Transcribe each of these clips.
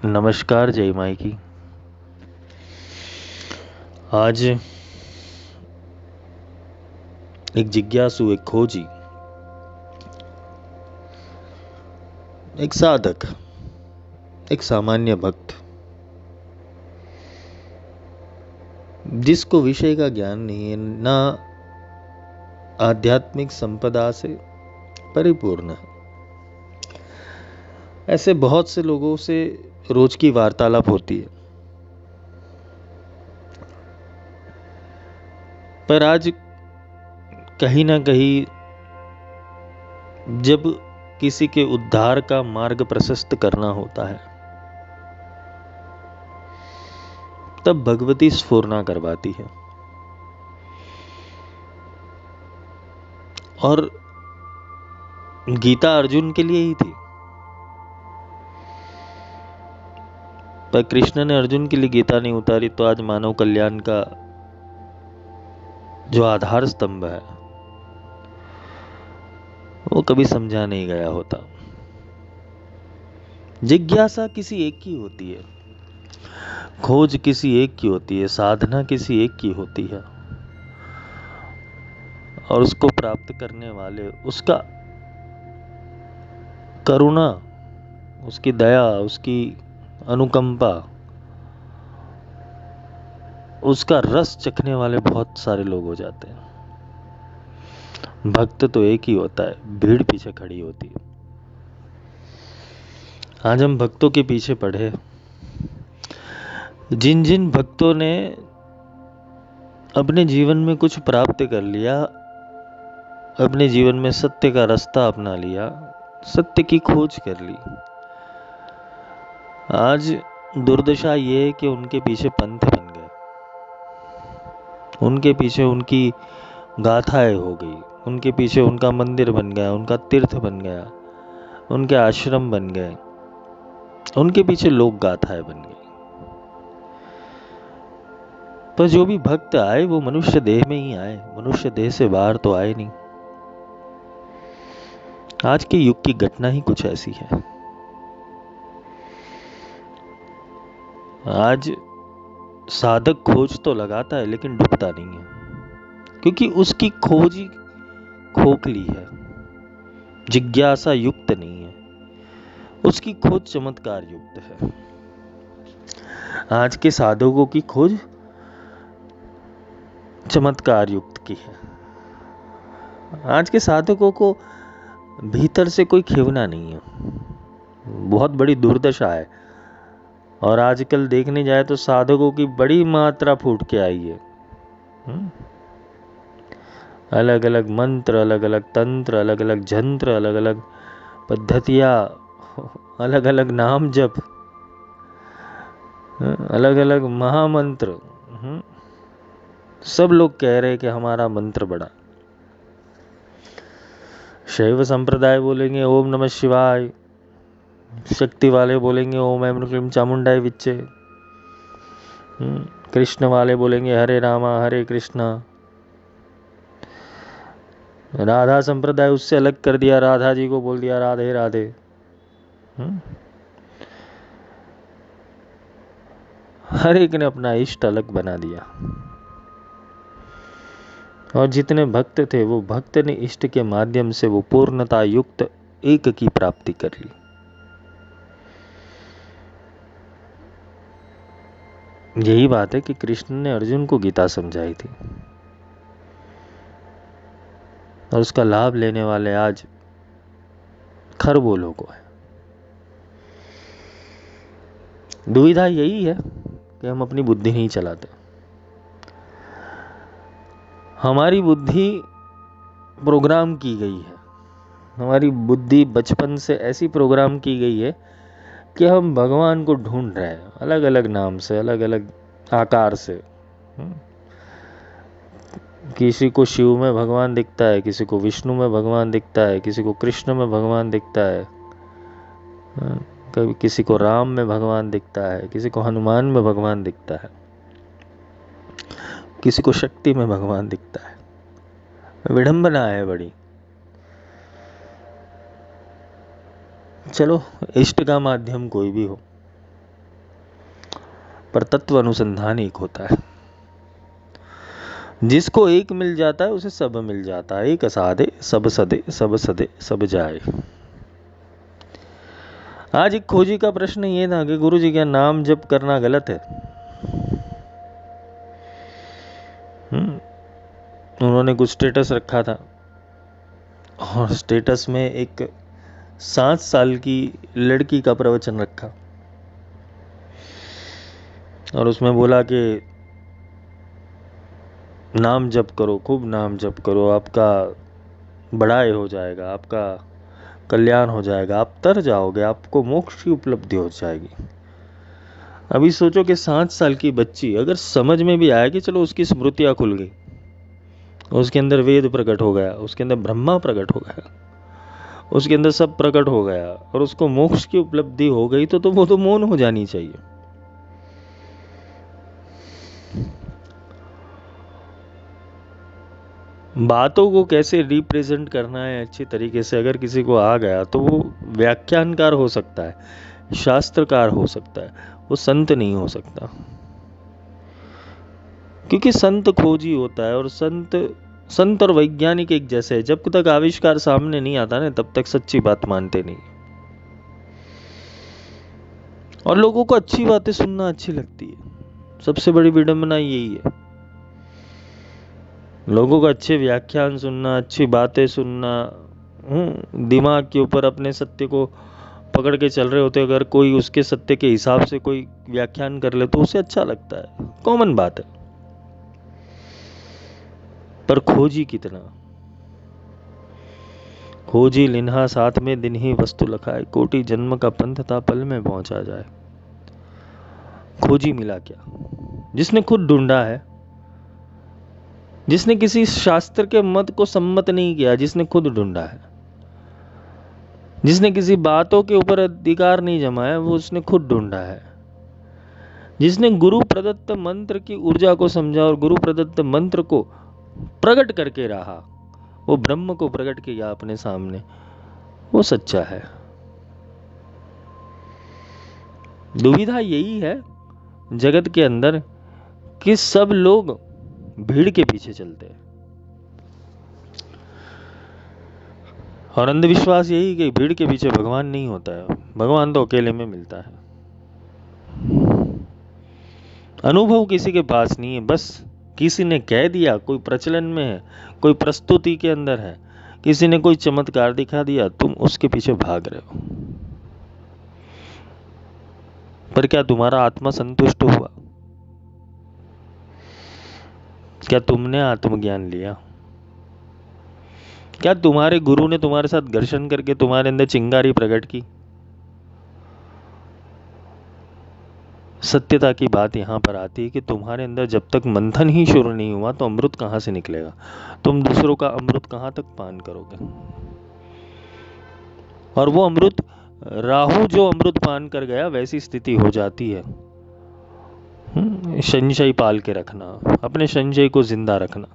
नमस्कार जय माई की। आज एक जिज्ञासु, एक खोजी, एक साधक, एक सामान्य भक्त, जिसको विषय का ज्ञान नहीं है, ना आध्यात्मिक संपदा से परिपूर्ण है, ऐसे बहुत से लोगों से रोज की वार्तालाप होती है। पर आज कहीं ना कहीं जब किसी के उद्धार का मार्ग प्रशस्त करना होता है, तब भगवती स्फुरना करवाती है। और गीता अर्जुन के लिए ही थी, पर कृष्ण ने अर्जुन के लिए गीता नहीं उतारी, तो आज मानव कल्याण का जो आधार स्तंभ है वो कभी समझा नहीं गया होता। जिज्ञासा किसी एक की होती है, खोज किसी एक की होती है, साधना किसी एक की होती है, और उसको प्राप्त करने वाले, उसका करुणा, उसकी दया, उसकी अनुकंपा, उसका रस चखने वाले बहुत सारे लोग हो जाते हैं। भक्त तो एक ही होता है, भीड़ पीछे खड़ी होती है। आज हम भक्तों के पीछे पढ़े, जिन जिन भक्तों ने अपने जीवन में कुछ प्राप्त कर लिया, अपने जीवन में सत्य का रास्ता अपना लिया, सत्य की खोज कर ली, आज दुर्दशा ये है कि उनके पीछे पंथ बन गए, उनके पीछे उनकी गाथाएं हो गई, उनके पीछे उनका मंदिर बन गया, उनका तीर्थ बन गया, उनके आश्रम बन गए, उनके पीछे लोक गाथाएं बन गई। पर जो भी भक्त आए वो मनुष्य देह में ही आए, मनुष्य देह से बाहर तो आए नहीं। आज के युग की घटना ही कुछ ऐसी है। आज साधक खोज तो लगाता है लेकिन डूबता नहीं है, क्योंकि उसकी खोज ही खोखली है, जिज्ञासा युक्त नहीं है, उसकी खोज चमत्कार युक्त है। आज के साधकों की खोज चमत्कार युक्त की है। आज के साधकों को भीतर से कोई खेवना नहीं है, बहुत बड़ी दुर्दशा है। और आजकल देखने जाए तो साधकों की बड़ी मात्रा फूट के आई है। अलग अलग मंत्र, अलग अलग तंत्र, अलग अलग जंत्र, अलग अलग पद्धतियां, अलग अलग नाम जप, अलग अलग महामंत्र। सब लोग कह रहे कि हमारा मंत्र बड़ा। शैव संप्रदाय बोलेंगे ओम नमः शिवाय, शक्ति वाले बोलेंगे ओम ऐं क्लीं चामुंडाय विच्चे, कृष्ण वाले बोलेंगे हरे रामा हरे कृष्णा। राधा संप्रदाय उससे अलग कर दिया, राधा जी को बोल दिया राधे राधे। हर एक ने अपना इष्ट अलग बना दिया, और जितने भक्त थे वो भक्त ने इष्ट के माध्यम से वो पूर्णता युक्त एक की प्राप्ति कर ली। यही बात है कि कृष्ण ने अर्जुन को गीता समझाई थी, और उसका लाभ लेने वाले आज खरबों लोग हैं। दुविधा यही है कि हम अपनी बुद्धि नहीं चलाते। हमारी बुद्धि प्रोग्राम की गई है, हमारी बुद्धि बचपन से ऐसी प्रोग्राम की गई है कि हम भगवान को ढूंढ रहे हैं, अलग अलग नाम से, अलग अलग आकार से। किसी को शिव में भगवान दिखता है, किसी को विष्णु में भगवान दिखता है, किसी को कृष्ण में भगवान दिखता है, कभी किसी को राम में भगवान दिखता है, किसी को हनुमान में भगवान दिखता है, किसी को शक्ति में भगवान दिखता है। विडंबना है बड़ी। चलो, इष्ट का माध्यम कोई भी हो, पर तत्व अनुसंधान एक होता है। जिसको एक मिल जाता है उसे सब मिल जाता है। एक असाधे सब सदे, सब सदे सब जाए। आज एक खोजी का प्रश्न ये था कि गुरु जी क्या नाम जप करना गलत है? उन्होंने कुछ स्टेटस रखा था और स्टेटस में एक 7 साल की लड़की का प्रवचन रखा और उसमें बोला कि नाम जप करो, खूब नाम जप करो, आपका बढ़ाई हो जाएगा, आपका कल्याण हो जाएगा, आप तर जाओगे, आपको मोक्ष की उपलब्धि हो जाएगी। अभी सोचो कि 7 साल की बच्ची अगर समझ में भी आया कि चलो उसकी स्मृतियां खुल गई, उसके अंदर वेद प्रकट हो गया, उसके अंदर ब्रह्मा प्रकट हो गया, उसके अंदर सब प्रकट हो गया और उसको मोक्ष की उपलब्धि हो गई तो वो तो मौन हो जानी चाहिए। बातों को कैसे रिप्रेजेंट करना है अच्छी तरीके से अगर किसी को आ गया तो वो व्याख्यानकार हो सकता है, शास्त्रकार हो सकता है, वो संत नहीं हो सकता। क्योंकि संत खोजी होता है और संत और वैज्ञानिक एक जैसे है। जब तक आविष्कार सामने नहीं आता ना तब तक सच्ची बात मानते नहीं। और लोगों को अच्छी बातें सुनना अच्छी लगती है। सबसे बड़ी विडंबना यही है, लोगों को अच्छे व्याख्यान सुनना, अच्छी बातें सुनना। दिमाग के ऊपर अपने सत्य को पकड़ के चल रहे होते, अगर कोई उसके सत्य के हिसाब से कोई व्याख्यान कर ले तो उसे अच्छा लगता है, कॉमन बात है। पर खोजी कितना? खोजी लिन्हा साथ में दिन ही वस्तु लखाए, कोटि जन्म का पंथ था पल में पहुंचा जाए। खोजी मिला क्या? जिसने खुद ढूंढा है, जिसने किसी शास्त्र के मत को सम्मत नहीं किया, जिसने खुद ढूंढा है, जिसने किसी बातों के ऊपर अधिकार नहीं जमाया, वो उसने खुद ढूंढा है। जिसने गुरु प्रदत्त मंत्र की ऊर्जा को समझा और गुरु प्रदत्त मंत्र को प्रकट करके रहा, वो ब्रह्म को प्रकट किया अपने सामने, वो सच्चा है। दुविधा यही है जगत के अंदर कि सब लोग भीड़ के पीछे चलते हैं और अंधविश्वास यही कि भीड़ के पीछे भगवान नहीं होता है, भगवान तो अकेले में मिलता है। अनुभव किसी के पास नहीं है, बस किसी ने कह दिया, कोई प्रचलन में है, कोई प्रस्तुति के अंदर है, किसी ने कोई चमत्कार दिखा दिया, तुम उसके पीछे भाग रहे हो। पर क्या तुम्हारा आत्मा संतुष्ट हुआ? क्या तुमने आत्मज्ञान लिया? क्या तुम्हारे गुरु ने तुम्हारे साथ घर्षण करके तुम्हारे अंदर चिंगारी प्रकट की? सत्यता की बात यहां पर आती है कि तुम्हारे अंदर जब तक मंथन ही शुरू नहीं हुआ तो अमृत कहां से निकलेगा? तुम दूसरों का अमृत कहां तक पान करोगे? और वो अमृत, राहु जो अमृत पान कर गया वैसी स्थिति हो जाती है। संशय पाल के रखना, अपने संशय को जिंदा रखना।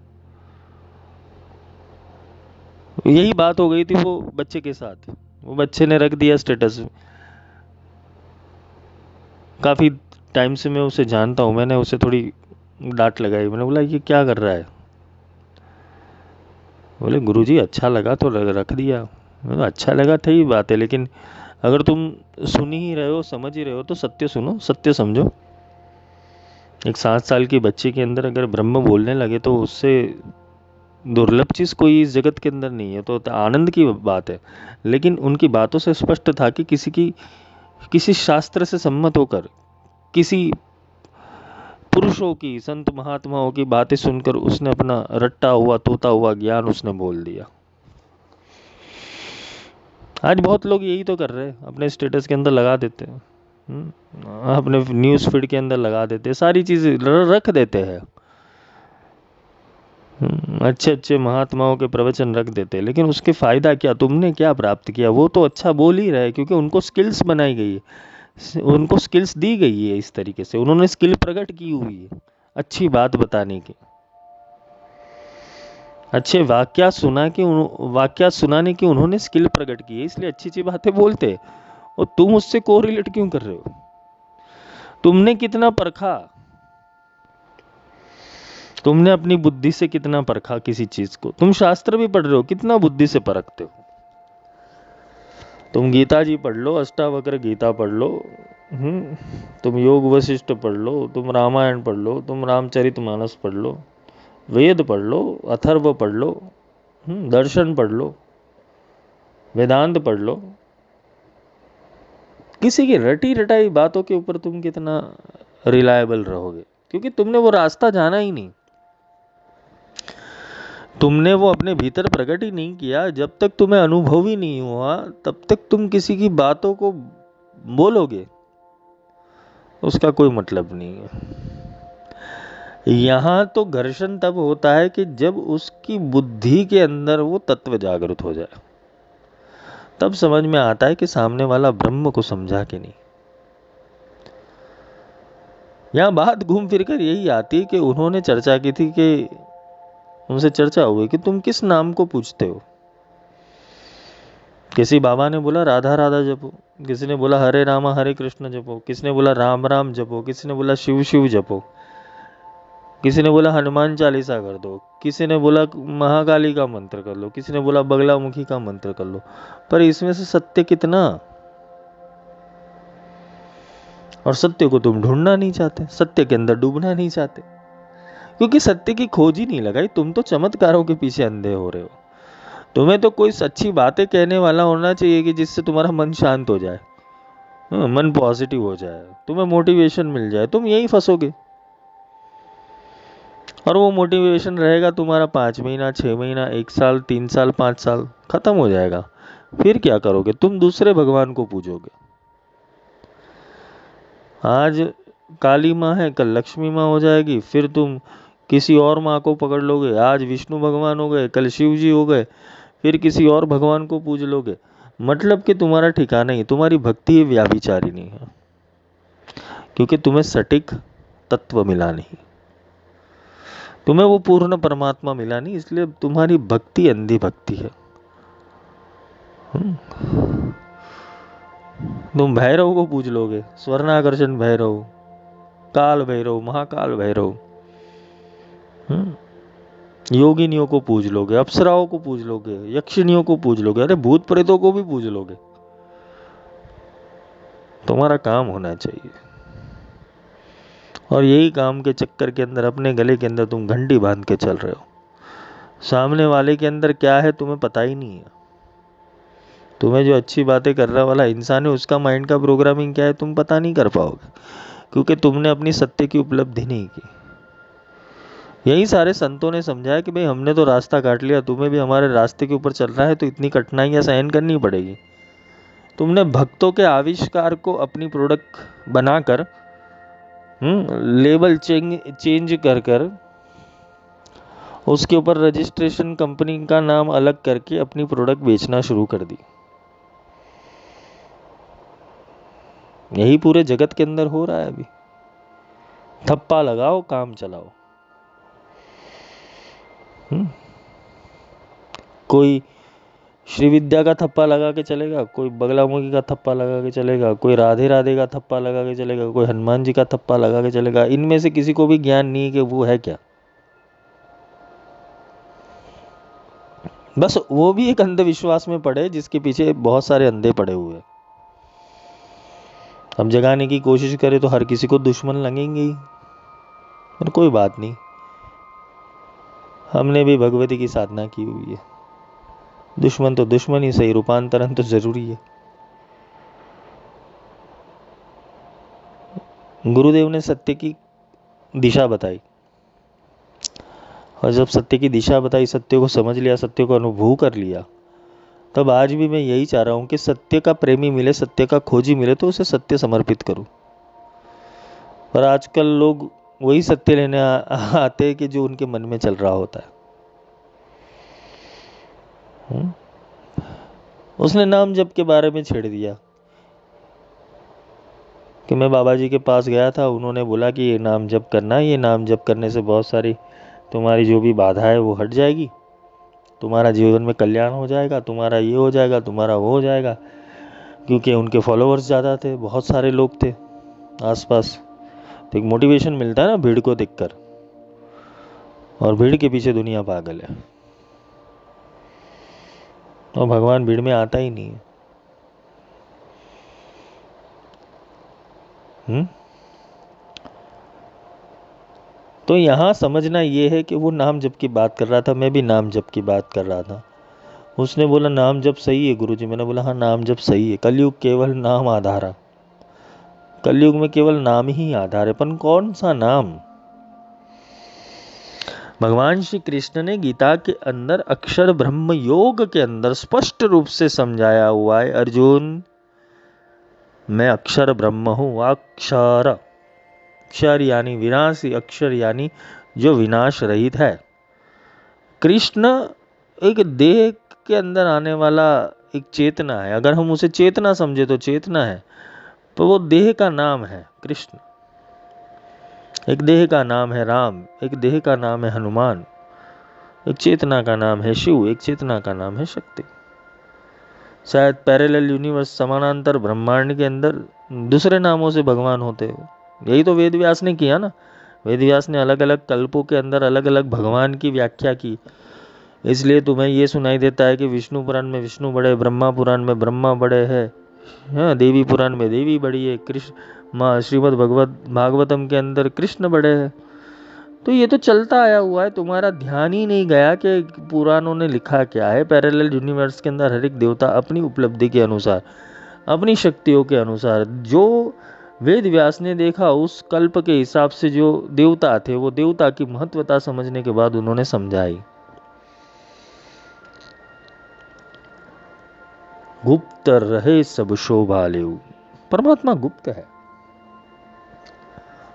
यही बात हो गई थी वो बच्चे के साथ। वो बच्चे ने रख दिया स्टेटस। काफी टाइम से मैं उसे जानता हूं, मैंने उसे थोड़ी डांट लगाई। मैंने बोला ये क्या कर रहा है? बोले गुरुजी अच्छा लगा तो रख दिया। अच्छा लगा था ही बात है, लेकिन अगर तुम सुन ही रहे हो, समझ ही रहे हो तो सत्य सुनो, सत्य समझो। एक 7 साल की बच्ची के अंदर अगर ब्रह्म बोलने लगे तो उससे दुर्लभ चीज कोई इस जगत के अंदर नहीं है, तो आनंद की बात है। लेकिन उनकी बातों से स्पष्ट था कि किसी शास्त्र से सम्मत होकर, किसी पुरुषों की, संत महात्माओं की बातें सुनकर उसने अपना रट्टा हुआ, तोता हुआ ज्ञान उसने बोल दिया। आज बहुत लोग यही तो कर रहे हैं, अपने स्टेटस के अंदर लगा देते हैं, अपने न्यूज़ फीड के अंदर लगा देते हैं, सारी चीजें रख देते हैं, अच्छे अच्छे महात्माओं के प्रवचन रख देते हैं। लेकिन उसके फायदा क्या? तुमने क्या प्राप्त किया? वो तो अच्छा बोल ही रहे क्योंकि उनको स्किल्स बनाई गई है, उनको स्किल्स दी गई है। इस तरीके से उन्होंने स्किल प्रकट की हुई है अच्छी बात बताने की, अच्छे वाक्यात सुनाने की उन्होंने स्किल प्रकट की है, इसलिए अच्छी अच्छी बातें बोलते। और तुम उससे कोरिलेट क्यों कर रहे हो? तुमने कितना परखा, तुमने अपनी बुद्धि से कितना परखा किसी चीज को। तुम शास्त्र भी पढ़ रहे हो, कितना बुद्धि से परखते हो। तुम गीता जी पढ़ लो, अष्टावक्र गीता पढ़ लो, तुम योग वशिष्ठ पढ़ लो, तुम रामायण पढ़ लो, तुम रामचरितमानस पढ़ लो, वेद पढ़ लो, अथर्व पढ़ लो, दर्शन पढ़ लो, वेदांत पढ़ लो, किसी की रटी रटाई बातों के ऊपर तुम कितना रिलायबल रहोगे, क्योंकि तुमने वो रास्ता जाना ही नहीं, तुमने वो अपने भीतर प्रकट ही नहीं किया। जब तक तुम्हें अनुभव ही नहीं हुआ तब तक तुम किसी की बातों को बोलोगे, उसका कोई मतलब नहीं है। यहां तो घर्षण तब होता है कि जब उसकी बुद्धि के अंदर वो तत्व जागृत हो जाए, तब समझ में आता है कि सामने वाला ब्रह्म को समझा कि नहीं। यहां बात घूम फिर कर यही आती है कि उन्होंने चर्चा की थी, कि उनसे चर्चा हुई कि तुम किस नाम को पूछते हो। किसी बाबा ने बोला राधा राधा जपो, किसी ने बोला हरे रामा हरे कृष्ण जपो, किसी ने बोला राम राम जपो, किसी ने बोला शिव शिव जपो, किसी ने बोला हनुमान चालीसा कर दो, किसी ने बोला महाकाली का मंत्र कर लो, किसी ने बोला बगलामुखी का मंत्र कर लो। पर इसमें से सत्य कितना? और सत्य को तुम ढूंढना नहीं चाहते, सत्य के अंदर डूबना नहीं चाहते, क्योंकि सत्य की खोज ही नहीं लगाई। तुम तो चमत्कारों के पीछे अंधे हो रहे हो। तुम्हें तो कोई सच्ची बातें कहने वाला होना चाहिए कि जिससे तुम्हारा मन शांत हो जाए, मन पॉजिटिव हो जाए, तुम्हें मोटिवेशन मिल जाए। तुम यही फंसोगे, और वो मोटिवेशन रहेगा तुम्हारा 5 महीना, 6 महीना, 1 साल, 3 साल, 5 साल, खत्म हो जाएगा। फिर क्या करोगे? तुम दूसरे भगवान को पूजोगे। आज काली माँ है, कल लक्ष्मी माँ हो जाएगी, फिर तुम किसी और माँ को पकड़ लोगे। आज विष्णु भगवान हो गए, कल शिव जी हो गए, फिर किसी और भगवान को पूज लोगे। मतलब कि तुम्हारा ठिकाना ही, तुम्हारी भक्ति व्याभिचारी नहीं है, क्योंकि तुम्हें सटीक तत्व मिला नहीं, तुम्हें वो पूर्ण परमात्मा मिला नहीं, इसलिए तुम्हारी भक्ति अंधी भक्ति है। तुम भैरव को पूज लोगे, स्वर्णाकर्षण भैरव, काल भैरव, महाकाल भैरव, योगिनियों को पूज लोगे, अप्सराओं को पूज लोगे, यक्षिणियों को पूज लोगे, अरे भूत प्रेतों को भी पूज लोगे। तुम्हारा काम होना चाहिए, और यही काम के चक्कर के अंदर अपने गले के अंदर तुम घंटी बांध के चल रहे हो। सामने वाले के अंदर क्या है तुम्हें पता ही नहीं है। तुम्हें जो अच्छी बातें करने वाला इंसान है उसका माइंड का प्रोग्रामिंग क्या है तुम पता नहीं कर पाओगे, क्योंकि तुमने अपनी सत्य की उपलब्धि नहीं की। यही सारे संतों ने समझाया कि भाई हमने तो रास्ता काट लिया, तुम्हें भी हमारे रास्ते के ऊपर चलना है तो इतनी कठिनाइयां सहन करनी पड़ेगी। तुमने भक्तों के आविष्कार को अपनी प्रोडक्ट बनाकर लेबल चेंज कर कर उसके ऊपर रजिस्ट्रेशन कंपनी का नाम अलग करके अपनी प्रोडक्ट बेचना शुरू कर दी। यही पूरे जगत के अंदर हो रहा है अभी। थप्पा लगाओ, काम चलाओ। कोई श्री विद्या का थप्पा लगा के चलेगा, कोई बगलामुखी का थप्पा लगा के चलेगा, कोई राधे राधे का थप्पा लगा के चलेगा, कोई हनुमान जी का थप्पा लगा के चलेगा। इनमें से किसी को भी ज्ञान नहीं है कि वो है क्या। बस वो भी एक अंधविश्वास में पड़े जिसके पीछे बहुत सारे अंधे पड़े हुए हैं। हम जगाने की कोशिश करें तो हर किसी को दुश्मन लगेंगे ही, पर कोई बात नहीं, हमने भी भगवती की साधना की हुई है। दुश्मन तो दुश्मन ही सही, रूपांतरण तो जरूरी है। गुरुदेव ने सत्य की दिशा बताई, और जब सत्य की दिशा बताई, सत्य को समझ लिया, सत्य को अनुभव कर लिया, तब आज भी मैं यही चाह रहा हूं कि सत्य का प्रेमी मिले, सत्य का खोजी मिले तो उसे सत्य समर्पित करूं। पर आजकल लोग वही सत्य लेने आते हैं कि जो उनके मन में चल रहा होता है। उसने नाम जप के बारे में छेड़ दिया कि मैं बाबा जी के पास गया था, उन्होंने बोला कि ये नाम जप करना, ये नाम जप करने से बहुत सारी तुम्हारी जो भी बाधा है वो हट जाएगी, तुम्हारा जीवन में कल्याण हो जाएगा, तुम्हारा ये हो जाएगा, तुम्हारा वो हो जाएगा। क्योंकि उनके फॉलोअर्स ज़्यादा थे, बहुत सारे लोग थे आसपास, तो एक मोटिवेशन मिलता है ना भीड़ को देखकर, और भीड़ के पीछे दुनिया पागल है, और भगवान भीड़ में आता ही नहीं है। तो यहां समझना ये है कि वो नाम जप की बात कर रहा था, मैं भी नाम जप की बात कर रहा था। उसने बोला नाम जप सही है गुरुजी, मैंने बोला हाँ नाम जप सही है, कलयुग केवल नाम आधार है, कलयुग में केवल नाम ही आधार है, पर कौन सा नाम? भगवान श्री कृष्ण ने गीता के अंदर अक्षर ब्रह्म योग के अंदर स्पष्ट रूप से समझाया हुआ है, अर्जुन मैं अक्षर ब्रह्म हूं। अक्षर, अक्षर यानी विनाशी, अक्षर यानी जो विनाश रहित है। कृष्ण एक देह के अंदर आने वाला एक चेतना है, अगर हम उसे चेतना समझे तो चेतना है, तो वो देह का नाम है कृष्ण। एक देह का नाम है राम, एक देह का नाम है हनुमान, एक चेतना का नाम है शिव, एक चेतना का नाम है शक्ति। शायद पैरेलल यूनिवर्स, समानांतर ब्रह्मांड के अंदर दूसरे नामों से भगवान होते हो। यही तो वेद व्यास ने किया ना। वेद व्यास ने अलग अलग कल्पों के अंदर अलग अलग भगवान की व्याख्या की। इसलिए तुम्हें ये सुनाई देता है कि विष्णु पुराण में विष्णु बड़े, ब्रह्मा पुराण में ब्रह्मा बड़े है, हाँ, देवी पुराण में देवी बड़ी है, कृष्ण श्रीमद् भागवतम के अंदर कृष्ण बड़े हैं। तो ये तो चलता आया हुआ है, तुम्हारा ध्यान ही नहीं गया कि पुराणों ने लिखा क्या है। पैरेलल यूनिवर्स के अंदर हर एक देवता अपनी उपलब्धि के अनुसार, अपनी शक्तियों के अनुसार, जो वेद व्यास ने देखा उस कल्प के हिसाब से जो देवता थे, वो देवता की महत्वता समझने के बाद उन्होंने समझाई। गुप्त रहे सब शोभा लेऊ, परमात्मा गुप्त है,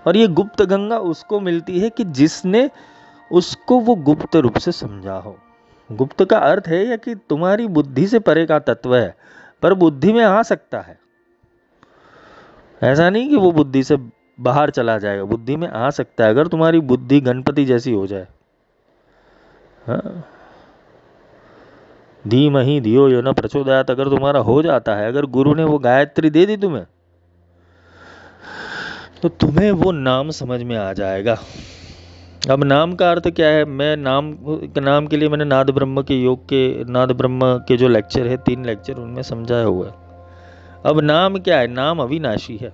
और ये गुप्त गंगा उसको मिलती है कि जिसने उसको वो गुप्त रूप से समझा हो। गुप्त का अर्थ है या कि तुम्हारी बुद्धि से परे का तत्व है, पर बुद्धि में आ सकता है। ऐसा नहीं कि वो बुद्धि से बाहर चला जाएगा, बुद्धि में आ सकता है, अगर तुम्हारी बुद्धि गणपति जैसी हो जाए। हाँ, धीमहि धियो यो न प्रचोदयात्, अगर तुम्हारा हो जाता है, अगर गुरु ने वो गायत्री दे दी तुम्हें, तो तुम्हें वो नाम समझ में आ जाएगा। अब नाम का अर्थ क्या है? मैं नाम के लिए मैंने नाद ब्रह्म के योग के, नाद ब्रह्म के जो लेक्चर है 3 लेक्चर, उनमें समझाया हुआ है। अब नाम क्या है? नाम अविनाशी है।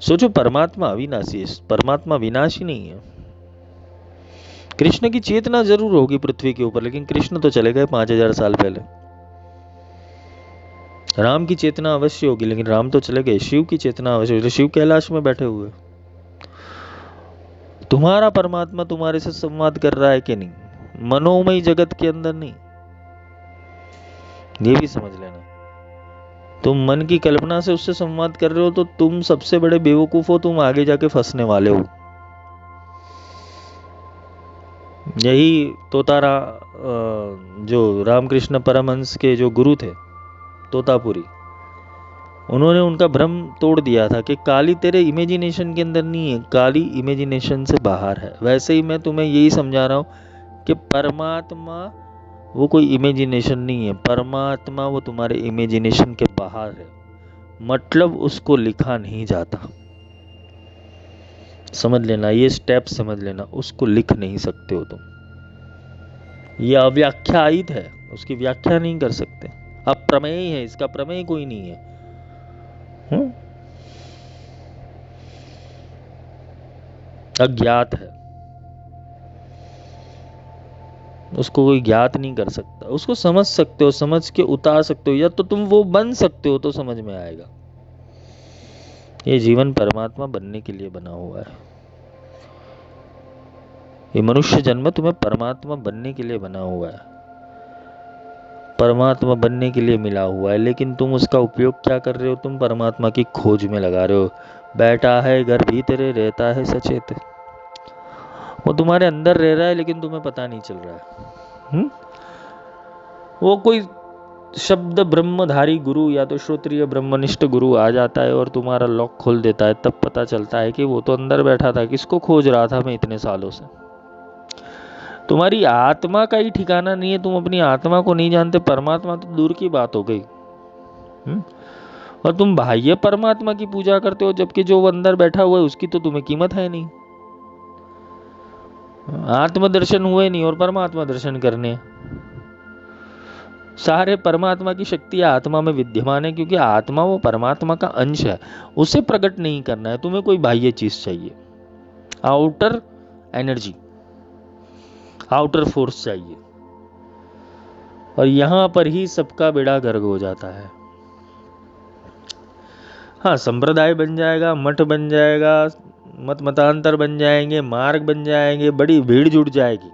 सोचो, परमात्मा अविनाशी है, परमात्मा विनाशी नहीं है। कृष्ण की चेतना जरूर होगी पृथ्वी के ऊपर, लेकिन कृष्ण तो चले गए 5000 साल पहले। राम की चेतना अवश्य होगी, लेकिन राम तो चले गए। शिव की चेतना अवश्य होगी, शिव कैलाश में बैठे हुए। तुम्हारा परमात्मा तुम्हारे से संवाद कर रहा है कि नहीं? मनोमय जगत के अंदर नहीं, ये भी समझ लेना। तुम मन की कल्पना से उससे संवाद कर रहे हो तो तुम सबसे बड़े बेवकूफ हो, तुम आगे जाके फंसने वाले हो। यही तोतारा, जो रामकृष्ण परमहंस के जो गुरु थे तोतापुरी, उन्होंने उनका भ्रम तोड़ दिया था कि काली तेरे इमेजिनेशन के अंदर नहीं है, काली इमेजिनेशन से बाहर है। वैसे ही मैं तुम्हें यही समझा रहा हूं कि परमात्मा वो कोई इमेजिनेशन नहीं है, परमात्मा वो तुम्हारे इमेजिनेशन के बाहर है, मतलब उसको लिखा नहीं जाता। समझ लेना, ये स्टेप समझ लेना, उसको लिख नहीं सकते हो तुम। ये अव्याख्यायित है, उसकी व्याख्या नहीं कर सकते, अप्रमेय है, इसका प्रमेय कोई नहीं है। अज्ञात है, उसको कोई ज्ञात नहीं कर सकता। उसको समझ सकते हो, समझ के उतार सकते हो, या तो तुम वो बन सकते हो तो समझ में आएगा। ये जीवन परमात्मा बनने के लिए बना हुआ है। ये मनुष्य जन्म तुम्हें परमात्मा बनने के लिए बना हुआ है, परमात्मा बनने के लिए मिला हुआ है। लेकिन तुम उसका उपयोग क्या कर रहे हो? तुम परमात्मा की खोज में लगा रहे हो। बैठा है घर भीतरे, रहता है सचेत। वो तुम्हारे अंदर रह रहा है, लेकिन तुम्हें पता नहीं चल रहा है। वो कोई शब्द ब्रह्मधारी गुरु या तो श्रोत्रिय ब्रह्मनिष्ठ गुरु आ जाता है और तुम्हारा लॉक खोल देता है, तब पता चलता है कि वो तो अंदर बैठा था, किसको खोज रहा था मैं इतने सालों से। तुम्हारी आत्मा का ही ठिकाना नहीं है, तुम अपनी आत्मा को नहीं जानते, परमात्मा तो दूर की बात हो गई। और तुम बाह्य परमात्मा की पूजा करते हो, जबकि जो अंदर बैठा हुआ है उसकी तो तुम्हें कीमत है नहीं। आत्मदर्शन हुए नहीं और परमात्मा दर्शन करने। सारे परमात्मा की शक्ति आत्मा में विद्यमान है, क्योंकि आत्मा वो परमात्मा का अंश है, उसे प्रकट नहीं करना है। तुम्हें कोई बाह्य चीज चाहिए, आउटर एनर्जी, आउटर फोर्स चाहिए, और यहां पर ही सबका बेड़ा गर्क हो जाता है। हाँ, संप्रदाय बन जाएगा, मठ बन जाएगा, मत मतांतर बन जाएंगे, मार्ग बन जाएंगे, बड़ी भीड़ जुट जाएगी।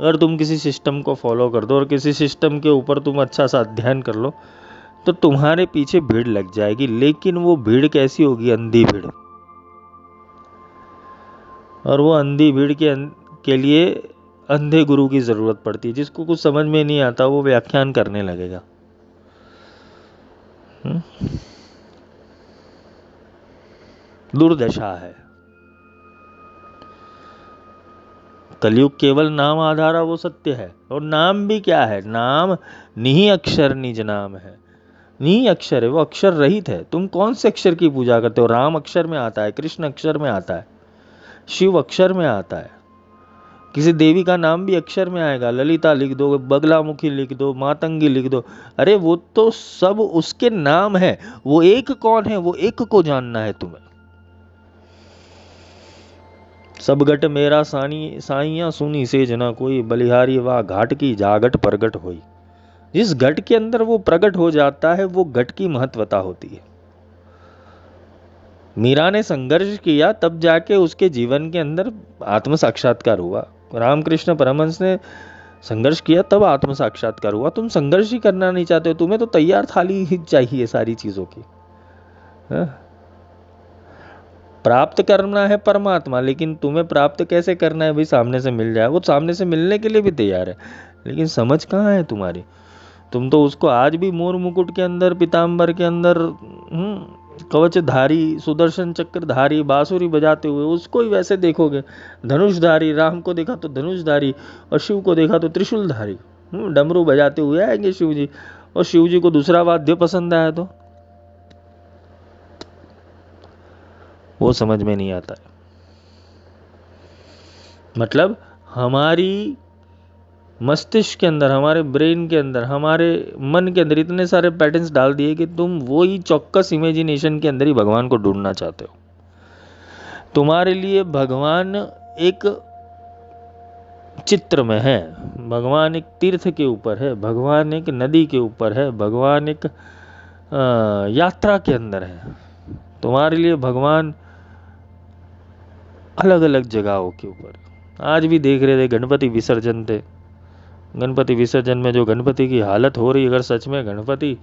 अगर तुम किसी सिस्टम को फॉलो कर दो और किसी सिस्टम के ऊपर तुम अच्छा सा अध्ययन कर लो, तो तुम्हारे पीछे भीड़ लग जाएगी। लेकिन वो भीड़ कैसी होगी? अंधी भीड़। और वो अंधी भीड़ के लिए अंधे गुरु की जरूरत पड़ती है। जिसको कुछ समझ में नहीं आता वो व्याख्यान करने लगेगा। दुर्दशा है। कलयुग केवल नाम आधारा वो सत्य है। और नाम भी क्या है? नाम निही अक्षर निज नाम है। निही अक्षर है, वो अक्षर रहित है। तुम कौन से अक्षर की पूजा करते हो? राम अक्षर में आता है, कृष्ण अक्षर में आता है, शिव अक्षर में आता है। किसी देवी का नाम भी अक्षर में आएगा। ललिता लिख दो, बगलामुखी लिख दो, मातंगी लिख दो, अरे वो तो सब उसके नाम है। वो एक कौन है? वो एक को जानना है तुम्हें। सब घट मेरा साइया सुनी से जना कोई, बलिहारी वा घाट की जागट प्रगट होई। जिस घट के अंदर वो प्रकट हो जाता है, वो घट की महत्वता होती है। मीरा ने संघर्ष किया, तब जाके उसके जीवन के अंदर आत्म साक्षात्कार हुआ। रामकृष्ण परमहंस ने संघर्ष किया, तब आत्म साक्षात्कार हुआ। तुम संघर्ष ही करना नहीं चाहते हो, तुम्हें तो तैयार थाली ही चाहिए सारी चीजों की। प्राप्त करना है परमात्मा, लेकिन तुम्हें प्राप्त कैसे करना है? भाई सामने से मिल जाए। वो सामने से मिलने के लिए भी तैयार है, लेकिन समझ कहाँ है तुम्हारी? तुम तो उसको आज भी मोर मुकुट के अंदर, पीताम्बर के अंदर, कवचधारी, सुदर्शन चक्रधारी, बांसुरी बजाते हुए उसको ही वैसे देखोगे। धनुषधारी, राम को देखा तो धनुषधारी, और शिव को देखा तो त्रिशूलधारी। डमरू बजाते हुए आएंगे शिव जी, और शिव जी को दूसरा वाद्य पसंद आया तो वो समझ में नहीं आता है। मतलब हमारी मस्तिष्क के अंदर, हमारे ब्रेन के अंदर, हमारे मन के अंदर इतने सारे पैटर्न्स डाल दिए कि तुम वो ही चौकस इमेजिनेशन के अंदर ही भगवान को ढूंढना चाहते हो। तुम्हारे लिए भगवान एक चित्र में है, भगवान एक तीर्थ के ऊपर है, भगवान एक नदी के ऊपर है, भगवान एक यात्रा के अंदर है। तुम्हारे लिए भगवान अलग अलग जगहों के ऊपर। आज भी देख रहे थे, गणपति विसर्जन थे। गणपति विसर्जन में जो गणपति की हालत हो रही, अगर सच में गणपति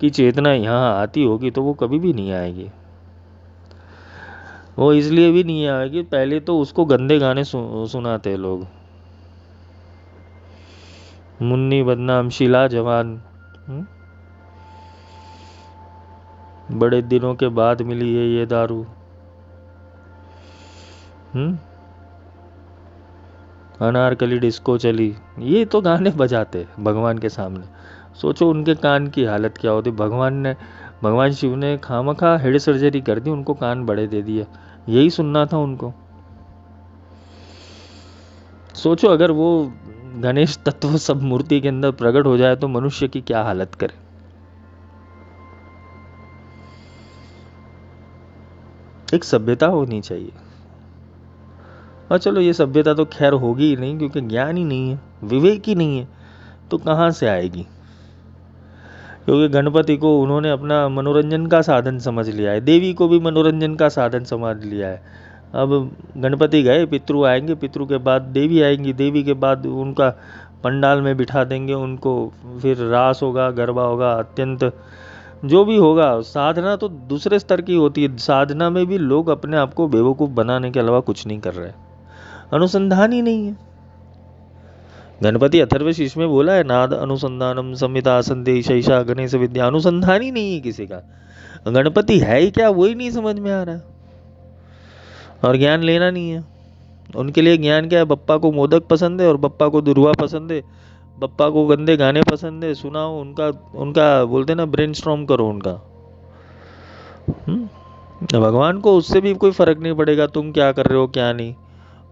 की चेतना यहाँ आती होगी तो वो कभी भी नहीं आएगी। वो इसलिए भी नहीं आएगी, पहले तो उसको गंदे गाने सुनाते लोग। मुन्नी बदनाम शीला जवान, बड़े दिनों के बाद मिली है ये दारू, अनारकली डिस्को चली, ये तो गाने बजाते भगवान के सामने। सोचो उनके कान की हालत क्या होती। भगवान शिव ने खामखा हेड सर्जरी कर दी, उनको कान बड़े दे दिए। यही सुनना था उनको। सोचो अगर वो गणेश तत्व सब मूर्ति के अंदर प्रकट हो जाए तो मनुष्य की क्या हालत करे। एक सभ्यता होनी चाहिए। और चलो ये सभ्यता तो खैर होगी ही नहीं, क्योंकि ज्ञान ही नहीं है, विवेक ही नहीं है, तो कहाँ से आएगी? क्योंकि गणपति को उन्होंने अपना मनोरंजन का साधन समझ लिया है, देवी को भी मनोरंजन का साधन समझ लिया है। अब गणपति गए, पितृ आएंगे, पितृ के बाद देवी आएंगी, देवी के बाद उनका पंडाल में बिठा देंगे उनको, फिर रास होगा, गरबा होगा, अत्यंत जो भी होगा। साधना तो दूसरे स्तर की होती है। साधना में भी लोग अपने आप को बेवकूफ़ बनाने के अलावा कुछ नहीं कर रहे, अनुसंधान ही नहीं है। गणपति अथर्वशीष में बोला है, नाद अनुसंधानम संहिता संदेश ईशा गणेश विद्या। अनुसंधान ही नहीं है किसी का। गणपति है ही क्या, वही नहीं समझ में आ रहा है। और ज्ञान लेना नहीं है उनके लिए। ज्ञान क्या है? बप्पा को मोदक पसंद है और बप्पा को दुर्वा पसंद है, बप्पा को गंदे गाने पसंद है, सुनाओ उनका बोलते ना, ब्रेनस्टॉर्म करो उनका। भगवान को उससे भी कोई फर्क नहीं पड़ेगा तुम क्या कर रहे हो क्या नहीं।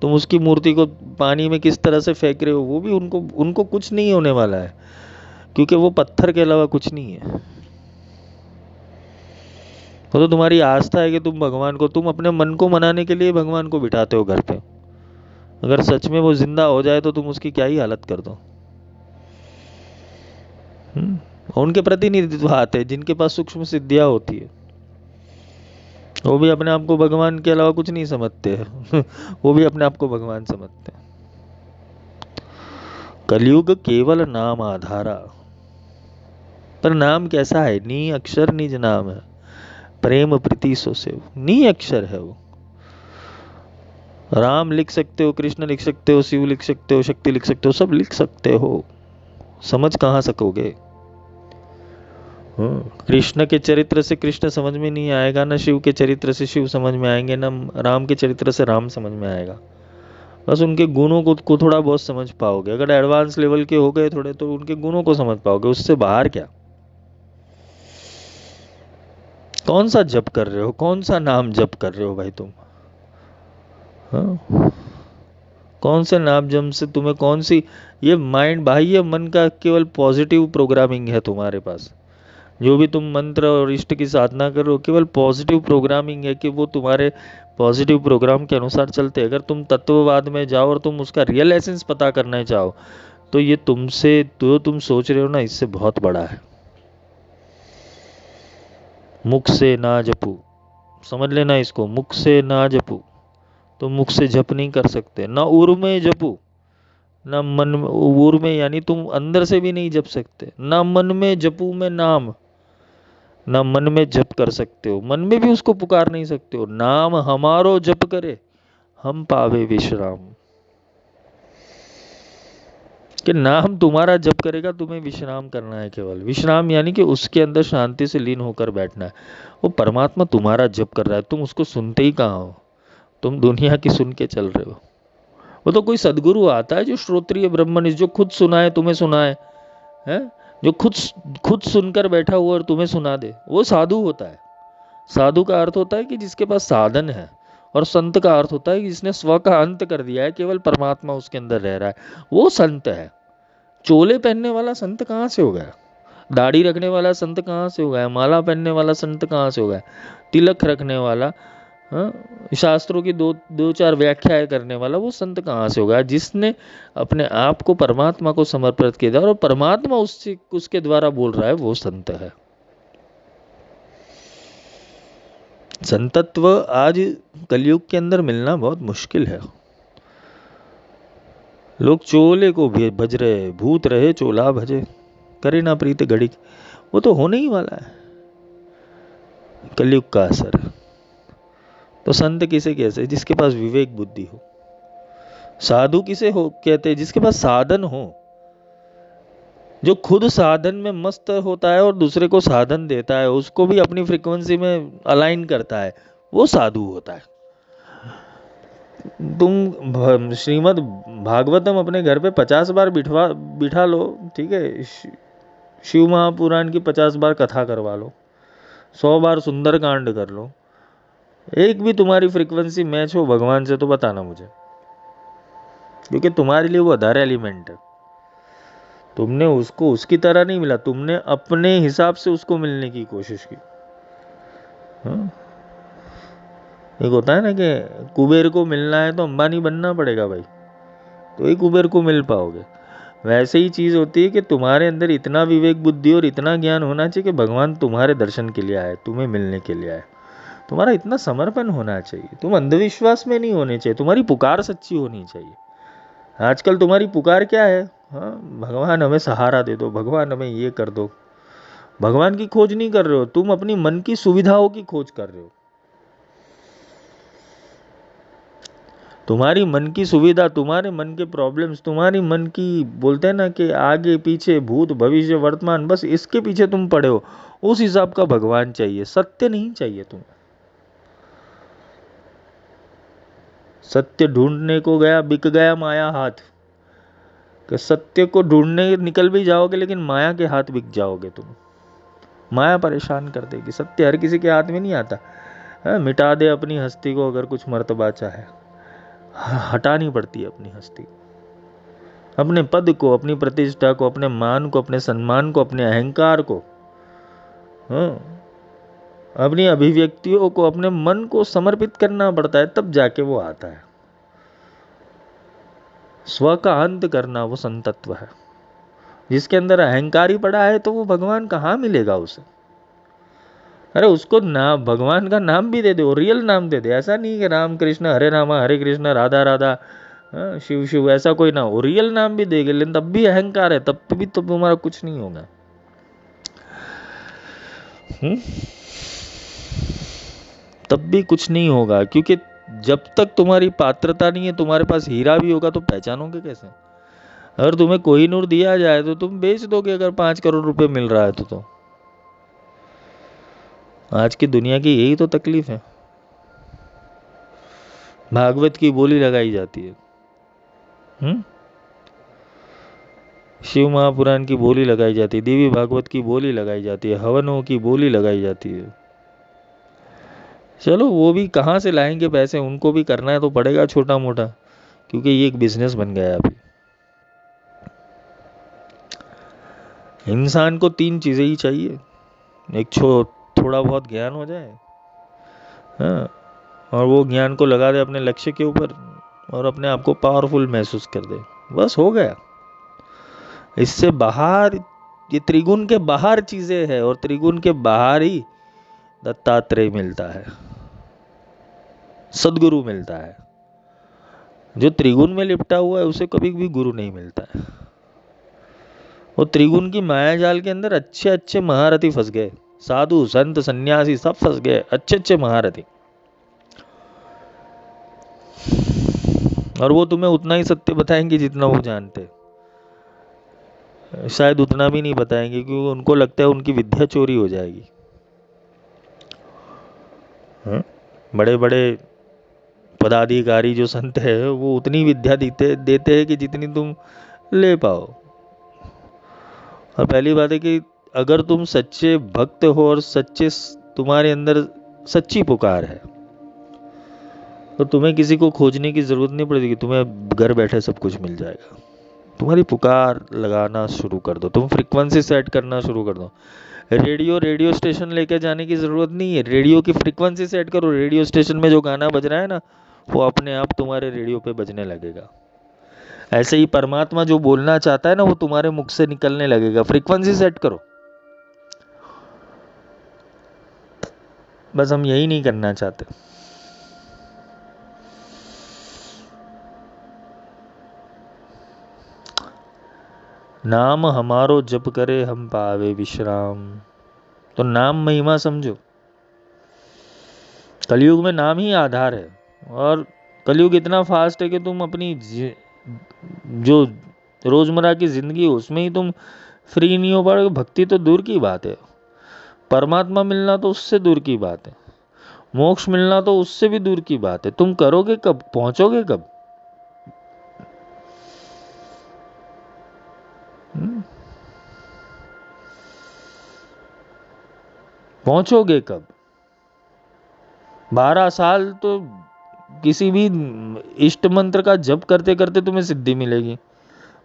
तुम उसकी मूर्ति को पानी में किस तरह से फेंक रहे हो, वो भी उनको उनको कुछ नहीं होने वाला है, क्योंकि वो पत्थर के अलावा कुछ नहीं है। वो तो तुम्हारी आस्था है कि तुम भगवान को, तुम अपने मन को मनाने के लिए भगवान को बिठाते हो घर पे। अगर सच में वो जिंदा हो जाए तो तुम उसकी क्या ही हालत कर दो। उनके प्रतिनिधित्व आते हैं जिनके पास सूक्ष्म सिद्धियां होती है, वो भी अपने आप को भगवान के अलावा कुछ नहीं समझते हैं। वो भी अपने आप को भगवान समझते हैं। कलयुग केवल नाम आधारा, पर नाम कैसा है? नी अक्षर निज नाम है, प्रेम प्रीति सो सेव। नी अक्षर है वो। राम लिख सकते हो, कृष्ण लिख सकते हो, शिव लिख सकते हो, शक्ति लिख सकते हो, सब लिख सकते हो, समझ कहाँ सकोगे? कृष्ण के चरित्र से कृष्ण समझ में नहीं आएगा, ना शिव के चरित्र से शिव समझ में आएंगे, ना राम के चरित्र से राम समझ में आएगा। बस उनके गुणों को थोड़ा बहुत समझ पाओगे। अगर एडवांस लेवल के हो गए थोड़े तो उनके गुणों को समझ पाओगे, उससे बाहर क्या। कौन सा जप कर रहे हो, कौन सा नाम जप कर रहे हो भाई तुम? हाँ? कौन से नाम जप से तुम्हें कौन सी, ये माइंड भाई, ये मन का केवल पॉजिटिव प्रोग्रामिंग है तुम्हारे पास। जो भी तुम मंत्र और इष्ट की साधना कर रहे हो, केवल पॉजिटिव प्रोग्रामिंग है कि वो तुम्हारे पॉजिटिव प्रोग्राम के अनुसार चलते हैं। अगर तुम तत्ववाद में जाओ और तुम उसका रियल एसेंस पता करना चाहो तो ये तुमसे जो तुम सोच रहे हो ना, इससे बहुत बड़ा है। मुख से ना जपू, समझ लेना इसको, मुख से ना जपू। तुम मुख से जप नहीं कर सकते, ना उर में जपू, ना मन में। उर में यानी तुम अंदर से भी नहीं जप सकते, ना मन में जपू में नाम, ना मन में जप कर सकते हो, मन में भी उसको पुकार नहीं सकते हो। नाम हमारो जप करे, हम पावे विश्राम। कि नाम तुम्हारा जप करेगा, तुम्हें विश्राम करना है। केवल विश्राम यानी कि उसके अंदर शांति से लीन होकर बैठना है। वो परमात्मा तुम्हारा जप कर रहा है, तुम उसको सुनते ही कहाँ हो? तुम दुनिया की सुन के चल रहे हो। वो तो कोई सदगुरु आता है जो श्रोत्रिय ब्रह्मनिष्ठ, जो खुद सुनाए तुम्हें सुनाए, है, जो खुद खुद सुनकर बैठा हुआ और तुम्हें सुना दे, वो साधु होता है। साधु का अर्थ होता है कि जिसके पास साधन है, और संत का अर्थ होता है कि जिसने स्व का अंत कर दिया है, केवल परमात्मा उसके अंदर रह रहा है, वो संत है। चोले पहनने वाला संत कहाँ से हो गया? दाढ़ी रखने वाला संत कहाँ से हो गया? माला पहनने वाला संत कहाँ से हो गया? तिलक रखने वाला, हाँ, शास्त्रों की दो दो चार व्याख्याएं करने वाला, वो संत कहाँ से हो गया? जिसने अपने आप को परमात्मा को समर्पित किया और परमात्मा उससे उसके द्वारा बोल रहा है, वो संत है। संतत्व आज कलयुग के अंदर मिलना बहुत मुश्किल है। लोग चोले को भज रहे, भूत रहे चोला भजे, करे ना प्रीत घड़ी। वो तो होने ही वाला है, कलयुग का असर। तो संत किसे कहते? जिसके पास विवेक बुद्धि हो। साधु किसे हो कहते हैं? जिसके पास साधन हो, जो खुद साधन में मस्त होता है और दूसरे को साधन देता है, उसको भी अपनी फ्रीक्वेंसी में अलाइन करता है, वो साधु होता है। तुम श्रीमद् भागवतम अपने घर पे 50 बार बिठा लो, ठीक है, शिव महापुराण की 50 बार कथा करवा लो, 100 बार सुंदर कांड कर लो, एक भी तुम्हारी फ्रीक्वेंसी मैच हो भगवान से तो बताना मुझे, क्योंकि तुम्हारे लिए वो आधार एलिमेंट है। तुमने उसको उसकी तरह नहीं मिला, तुमने अपने हिसाब से उसको मिलने की कोशिश की। हाँ? एक होता है ना कि कुबेर को मिलना है तो अंबानी बनना पड़ेगा भाई, तो ही कुबेर को मिल पाओगे। वैसे ही चीज़ होती है कि तुम्हारे अंदर इतना विवेक बुद्धि और इतना ज्ञान होना चाहिए कि भगवान तुम्हारे दर्शन के लिए आए, तुम्हें मिलने के लिए आए। तुम्हारा इतना समर्पण होना चाहिए, तुम अंधविश्वास में नहीं होने चाहिए, तुम्हारी पुकार सच्ची होनी चाहिए। आजकल तुम्हारी पुकार क्या है? हाँ, भगवान हमें सहारा दे दो, भगवान हमें ये कर दो। भगवान की खोज नहीं कर रहे हो, तुम अपनी मन की सुविधाओं की खोज कर रहे हो। तुम्हारी मन की सुविधा, तुम्हारे मन के प्रॉब्लम्स, तुम्हारी मन की, बोलते हैं ना कि आगे पीछे, भूत भविष्य वर्तमान, बस इसके पीछे तुम पड़े हो। उस हिसाब का भगवान चाहिए, सत्य नहीं चाहिए तुम्हें। सत्य ढूंढने को गया, बिक गया माया हाथ। कि सत्य को ढूंढने निकल भी जाओगे लेकिन माया के हाथ बिक जाओगे तुम। माया परेशान कर देगी। सत्य हर किसी के हाथ में नहीं आता। मिटा दे अपनी हस्ती को अगर कुछ मर्तबा चाहे, हटानी पड़ती है अपनी हस्ती, अपने पद को, अपनी प्रतिष्ठा को, अपने मान को, अपने सम्मान को, अपने अहंकार को, अपनी अभिव्यक्तियों को, अपने मन को समर्पित करना पड़ता है, तब जाके वो आता है। स्व का अंत करना वो संतत्व है। जिसके अंदर अहंकार ही पड़ा है तो वो भगवान कहाँ मिलेगा उसे? अरे उसको नाम, भगवान का नाम भी दे दे, रियल नाम दे दे। ऐसा नहीं कि राम कृष्ण हरे रामा हरे कृष्ण राधा राधा शिव शिव, ऐसा कोई ना, रियल नाम भी देगे, लेकिन तब भी अहंकार है, तब भी तो तुम्हारा कुछ नहीं होगा। तब भी कुछ नहीं होगा, क्योंकि जब तक तुम्हारी पात्रता नहीं है, तुम्हारे पास हीरा भी होगा तो पहचानोगे कैसे? अगर तुम्हें कोहिनूर दिया जाए तो तुम बेच दोगे, अगर 5 करोड़ रुपए मिल रहा है तो आज की दुनिया की यही तो तकलीफ है। भागवत की बोली लगाई जाती है, शिव महापुराण की बोली लगाई जाती है, देवी भागवत की बोली लगाई जाती है, हवनों की बोली लगाई जाती है। चलो वो भी कहाँ से लाएंगे पैसे, उनको भी करना है तो पड़ेगा छोटा मोटा, क्योंकि ये एक बिजनेस बन गया है अभी। इंसान को 3 चीजें ही चाहिए, एक थोड़ा बहुत ज्ञान हो जाए, और वो ज्ञान को लगा दे अपने लक्ष्य के ऊपर, और अपने आप को पावरफुल महसूस कर दे, बस हो गया। इससे बाहर, ये त्रिगुण के बाहर चीजें हैं, और त्रिगुण के बाहर ही दत्तात्रेय मिलता है, सदगुरु मिलता है। जो त्रिगुण में लिपटा हुआ है उसे कभी भी गुरु नहीं मिलता है। वो त्रिगुण की माया जाल के अंदर अच्छे अच्छे महारथी फंस गए, साधु संत सन्यासी सब फंस गए, अच्छे अच्छे महारथी, और वो तुम्हें उतना ही सत्य बताएंगे जितना वो जानते, शायद उतना भी नहीं बताएंगे, क्योंकि उनको लगता है उनकी विद्या चोरी हो जाएगी। बड़े बड़े पदाधिकारी जो संत है वो उतनी विद्या देते हैं कि जितनी तुम ले पाओ। और पहली बात है कि अगर तुम सच्चे भक्त हो और सच्चे, तुम्हारे अंदर सच्ची पुकार है, तो तुम्हें किसी को खोजने की जरूरत नहीं पड़ेगी, तुम्हें घर बैठे सब कुछ मिल जाएगा। तुम्हारी पुकार लगाना शुरू कर दो, तुम फ्रीक्वेंसी सेट करना शुरू कर दो। रेडियो स्टेशन लेके जाने की जरूरत नहीं है, रेडियो की फ्रीक्वेंसी सेट करो, रेडियो स्टेशन में जो गाना बज रहा है ना, वो अपने आप तुम्हारे रेडियो पे बजने लगेगा। ऐसे ही परमात्मा जो बोलना चाहता है ना, वो तुम्हारे मुख से निकलने लगेगा। फ्रीक्वेंसी सेट करो, बस हम यही नहीं करना चाहते। नाम हमारो जप करे हम पावे विश्राम। तो नाम महिमा समझो, कलयुग में नाम ही आधार है। और कलयुग इतना फास्ट है कि तुम अपनी जो रोजमर्रा की जिंदगी है उसमें ही तुम फ्री नहीं हो पाओगे। भक्ति तो दूर की बात है, परमात्मा मिलना तो उससे दूर की बात है, मोक्ष मिलना तो उससे भी दूर की बात है। तुम करोगे कब, पहुंचोगे कब? पहुंचोगे कब? 12 साल तो किसी भी इष्ट मंत्र का जप करते करते तुम्हें सिद्धि मिलेगी,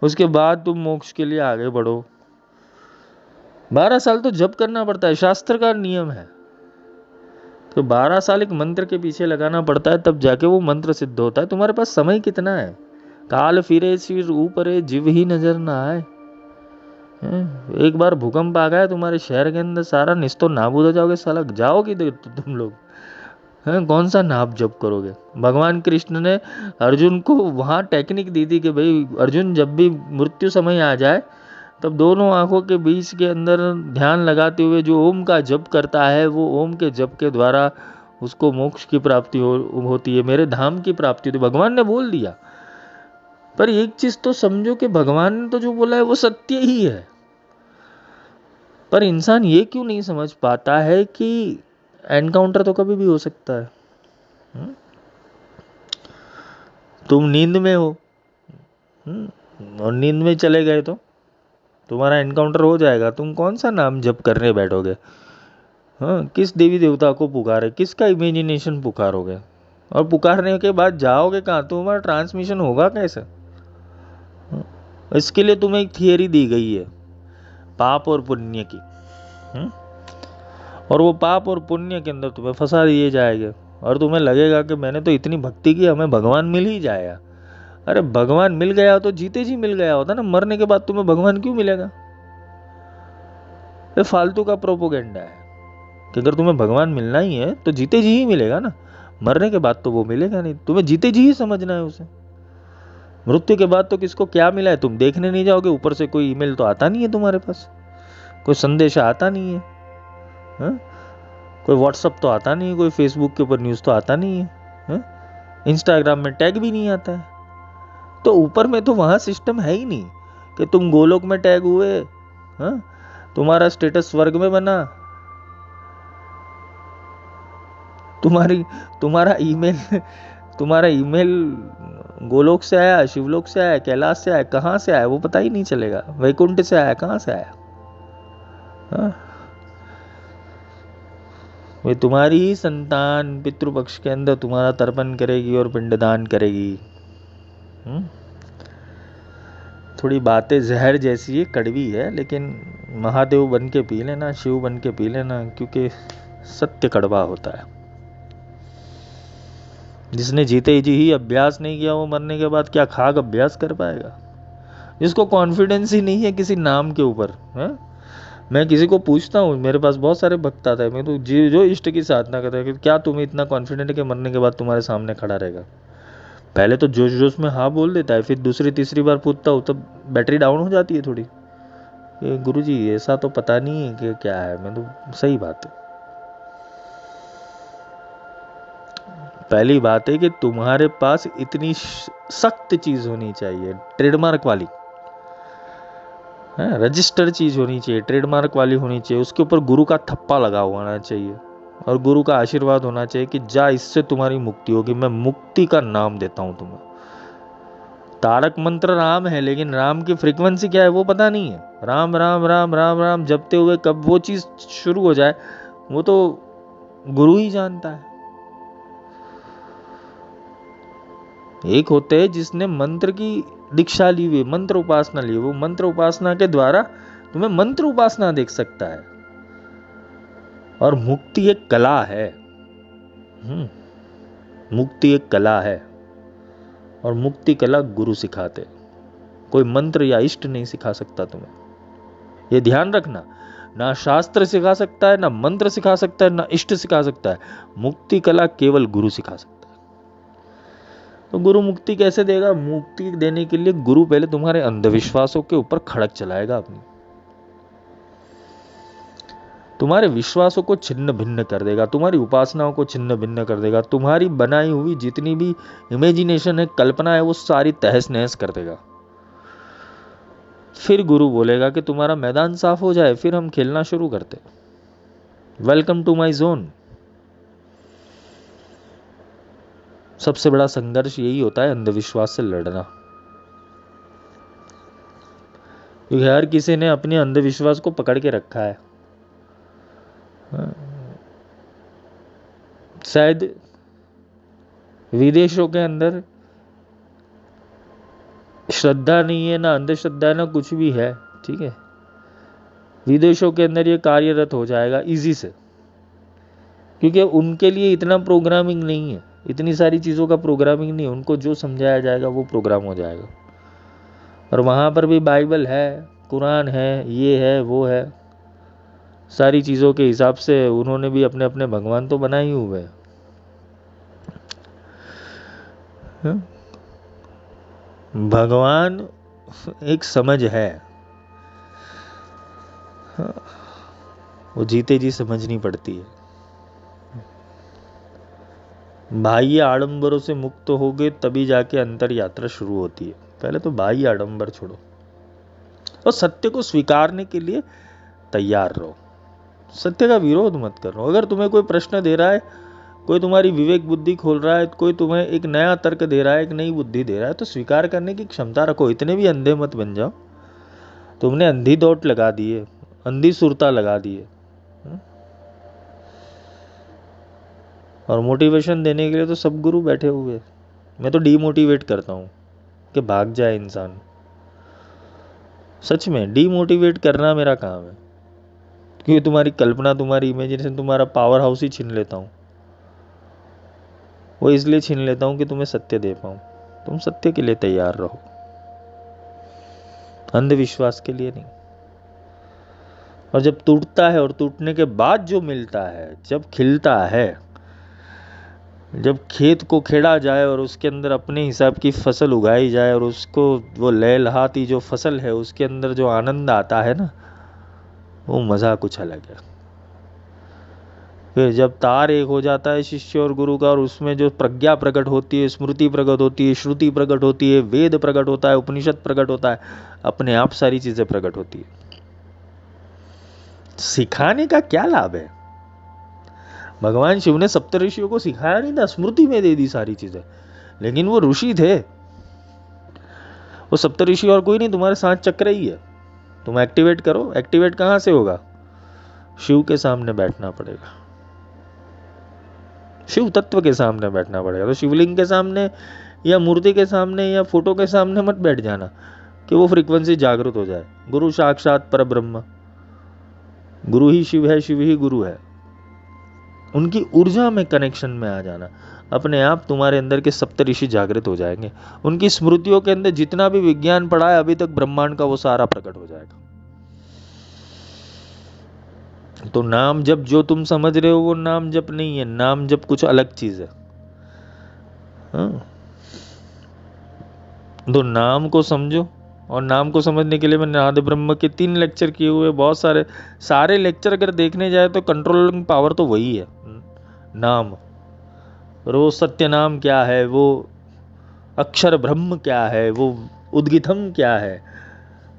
उसके बाद तुम मोक्ष के लिए आगे बढ़ो। 12 साल तो जप करना पड़ता है, शास्त्र का नियम है। तो 12 साल एक मंत्र के पीछे लगाना पड़ता है, तब जाके वो मंत्र सिद्ध होता है। तुम्हारे पास समय कितना है? काल फिरे सिर ऊपर जीव ही नजर ना आए। एक बार भूकंप आ गया तुम्हारे शहर के अंदर, सारा निस्तो नाबूद हो जाओगे साला, जाओगे तुम लोग। कौन सा नाप जप करोगे? भगवान कृष्ण ने अर्जुन को वहां टेक्निक दी थी कि भाई अर्जुन, जब भी मृत्यु समय आ जाए तब दोनों आंखों के बीच के अंदर ध्यान लगाते हुए जो ओम का जप करता है, वो ओम के जप के द्वारा उसको मोक्ष की प्राप्ति होती है, मेरे धाम की प्राप्ति होती है। भगवान ने बोल दिया। पर एक चीज तो समझो कि भगवान ने तो जो बोला है वो सत्य ही है। पर इंसान ये क्यों नहीं समझ पाता है कि एनकाउंटर तो कभी भी हो सकता है। तुम नींद में हो और नींद में चले गए तो तुम्हारा एनकाउंटर हो जाएगा। तुम कौन सा नाम जप करने बैठोगे? हाँ, किस देवी देवता को पुकारे, किसका इमेजिनेशन पुकारोगे, और पुकारने के बाद जाओगे कहाँ, तुम्हारा ट्रांसमिशन होगा कैसे? इसके लिए तुम्हें एक थियरी दी गई है पाप और पुण्य की, और वो पाप और पुण्य के अंदर तुम्हें फंसा दिए जाएंगे, और तुम्हें लगेगा कि मैंने तो इतनी भक्ति की, हमें भगवान मिल ही जाएगा। अरे भगवान मिल गया तो जीते जी मिल गया होता ना, मरने के बाद तुम्हें भगवान क्यों मिलेगा? ये फालतू का प्रोपोगेंडा है कि अगर तुम्हें भगवान मिलना ही है तो जीते जी ही मिलेगा ना, मरने के बाद तो वो मिलेगा नहीं। तुम्हें जीते जी ही समझना है उसे। मृत्यु के बाद तो किसको क्या मिला है तुम देखने नहीं जाओगे, ऊपर से कोई ईमेल तो आता नहीं है तुम्हारे पास, कोई संदेश आता नहीं है, हा? कोई व्हाट्सअप तो आता नहीं है, कोई फेसबुक के ऊपर न्यूज़ तो आता नहीं है, हा? इंस्टाग्राम में टैग भी नहीं आता है। तो ऊपर में तो वहां सिस्टम है ही नहीं कि तुम गोलोक में टैग हुए, हा? तुम्हारा स्टेटस स्वर्ग में बना, तुम्हारा ईमेल गोलोक से आया, शिवलोक से आया, कैलाश से आया, कहां से आया वो पता ही नहीं चलेगा, वैकुंठ से आया, कहां से आया? हाँ? वे तुम्हारी ही संतान पितृपक्ष के अंदर तुम्हारा तर्पण करेगी और पिंडदान करेगी। थोड़ी बातें जहर जैसी है, कड़वी है, लेकिन महादेव बन के पी लेना, शिव बन के पी लेना, क्योंकि सत्य कड़वा होता है। जिसने जीते जी ही अभ्यास नहीं किया वो मरने के बाद क्या खाक अभ्यास कर पाएगा? जिसको कॉन्फिडेंस ही नहीं है किसी नाम के ऊपर, है? मैं किसी को पूछता हूँ, मेरे पास बहुत सारे भक्त आते हैं, मैं तो जो इष्ट की साधना करता है कि क्या तुम्हें इतना कॉन्फिडेंट है कि मरने के बाद तुम्हारे सामने खड़ा रहेगा? पहले तो जोश जोश में हाँ बोल देता है, फिर दूसरी तीसरी बार पूछता हूँ तब बैटरी डाउन हो जाती है थोड़ी, गुरुजी ऐसा तो पता नहीं है कि क्या है। मैं तो सही बात है, पहली बात है कि तुम्हारे पास इतनी सख्त चीज होनी चाहिए, ट्रेडमार्क वाली, रजिस्टर चीज होनी चाहिए, ट्रेडमार्क वाली होनी चाहिए, उसके ऊपर गुरु का थप्पा लगा होना चाहिए और गुरु का आशीर्वाद होना चाहिए कि जा इससे तुम्हारी मुक्ति होगी, मैं मुक्ति का नाम देता हूं तुम्हें। तारक मंत्र राम है, लेकिन राम की फ्रीक्वेंसी क्या है वो पता नहीं है। राम राम राम राम राम जपते हुए कब वो चीज शुरू हो जाए वो तो गुरु ही जानता है। एक होते हैं जिसने मंत्र की दीक्षा ली हुई, मंत्र उपासना ली, वो मंत्र उपासना के द्वारा तुम्हें मंत्र उपासना देख सकता है। और मुक्ति एक कला है, मुक्ति एक कला है, और मुक्ति कला गुरु सिखाते, कोई मंत्र या इष्ट नहीं सिखा सकता तुम्हें। ये ध्यान रखना, ना शास्त्र सिखा सकता है, ना मंत्र सिखा सकता है, ना इष्ट सिखा सकता है, मुक्ति कला केवल गुरु सिखा सकता है। तो गुरु मुक्ति कैसे देगा? मुक्ति देने के लिए गुरु पहले तुम्हारे अंधविश्वासों के ऊपर खड़क चलाएगा अपनी, तुम्हारे विश्वासों को छिन्न भिन्न कर देगा, तुम्हारी उपासनाओं को छिन्न भिन्न कर देगा, तुम्हारी बनाई हुई जितनी भी इमेजिनेशन है, कल्पना है, वो सारी तहस नहस कर देगा। फिर गुरु बोलेगा कि तुम्हारा मैदान साफ हो जाए, फिर हम खेलना शुरू करते। Welcome to my zone. सबसे बड़ा संघर्ष यही होता है, अंधविश्वास से लड़ना, क्योंकि हर किसी ने अपने अंधविश्वास को पकड़ के रखा है। शायद विदेशों के अंदर श्रद्धा नहीं है, ना अंधश्रद्धा, ना कुछ भी है, ठीक है, विदेशों के अंदर ये कार्यरत हो जाएगा इजी से, क्योंकि उनके लिए इतना प्रोग्रामिंग नहीं है, इतनी सारी चीज़ों का प्रोग्रामिंग नहीं है, उनको जो समझाया जाएगा वो प्रोग्राम हो जाएगा। और वहाँ पर भी बाइबल है, कुरान है, ये है वो है, सारी चीज़ों के हिसाब से उन्होंने भी अपने अपने भगवान तो बनाए ही हुए हैं। भगवान एक समझ है, वो जीते जी समझनी पड़ती है। बाह्य आडंबरों से मुक्त होगे तभी जाके अंतर यात्रा शुरू होती है। पहले तो बाह्य आडंबर छोड़ो और सत्य को स्वीकारने के लिए तैयार रहो, सत्य का विरोध मत करो। अगर तुम्हें कोई प्रश्न दे रहा है, कोई तुम्हारी विवेक बुद्धि खोल रहा है, कोई तुम्हें एक नया तर्क दे रहा है, एक नई बुद्धि दे रहा है, तो स्वीकार करने की क्षमता रखो। इतने भी अंधे मत बन जाओ, तुमने अंधी दौड़ लगा दी है, अंधी सुरता लगा दी है। और मोटिवेशन देने के लिए तो सब गुरु बैठे हुए हैं। मैं तो डीमोटिवेट करता हूँ कि भाग जाए इंसान। सच में डीमोटिवेट करना मेरा काम है, क्योंकि तुम्हारी कल्पना, तुम्हारी इमेजिनेशन, तुम्हारा पावर हाउस ही छीन लेता हूँ। वो इसलिए छीन लेता हूँ कि तुम्हें सत्य दे पाऊँ। तुम सत्य के लिए तैयार रहो, अंधविश्वास के लिए नहीं। और जब टूटता है और टूटने के बाद जो मिलता है, जब खिलता है, जब खेत को खेड़ा जाए और उसके अंदर अपने हिसाब की फसल उगाई जाए और उसको वो लहलहाती जो फसल है उसके अंदर जो आनंद आता है ना, वो मज़ा कुछ अलग है। फिर जब तार एक हो जाता है शिष्य और गुरु का, और उसमें जो प्रज्ञा प्रकट होती है, स्मृति प्रकट होती है, श्रुति प्रकट होती है, वेद प्रकट होता है, उपनिषद प्रकट होता है, अपने आप सारी चीज़ें प्रकट होती है। सिखाने का क्या लाभ है? भगवान शिव ने सप्तऋषियों को सिखाया नहीं था, स्मृति में दे दी सारी चीजें, लेकिन वो ऋषि थे। वो सप्तऋषि और कोई नहीं, तुम्हारे साथ चक्र ही है। तुम एक्टिवेट करो। एक्टिवेट कहां से होगा? शिव के सामने बैठना पड़ेगा, शिव तत्व के सामने बैठना पड़ेगा। तो शिवलिंग के सामने या मूर्ति के सामने या फोटो के सामने मत बैठ जाना कि वो फ्रीक्वेंसी जागृत हो जाए। गुरु साक्षात पर ब्रह्म, गुरु ही शिव है, शिव ही गुरु है। उनकी ऊर्जा में कनेक्शन में आ जाना, अपने आप तुम्हारे अंदर के सप्तऋषि जागृत हो जाएंगे। उनकी स्मृतियों के अंदर जितना भी विज्ञान पड़ा है अभी तक ब्रह्मांड का, वो सारा प्रकट हो जाएगा। तो नाम जप जो तुम समझ रहे हो वो नाम जप नहीं है, नाम जप कुछ अलग चीज है। तो नाम को समझो, और नाम को समझने के लिए मैंने आदि ब्रह्म के 3 लेक्चर किए हुए, बहुत सारे लेक्चर अगर देखने जाए तो कंट्रोलिंग पावर तो वही है, नाम। और वो सत्य नाम क्या है, वो अक्षर ब्रह्म क्या है, वो उद्गीतम क्या है,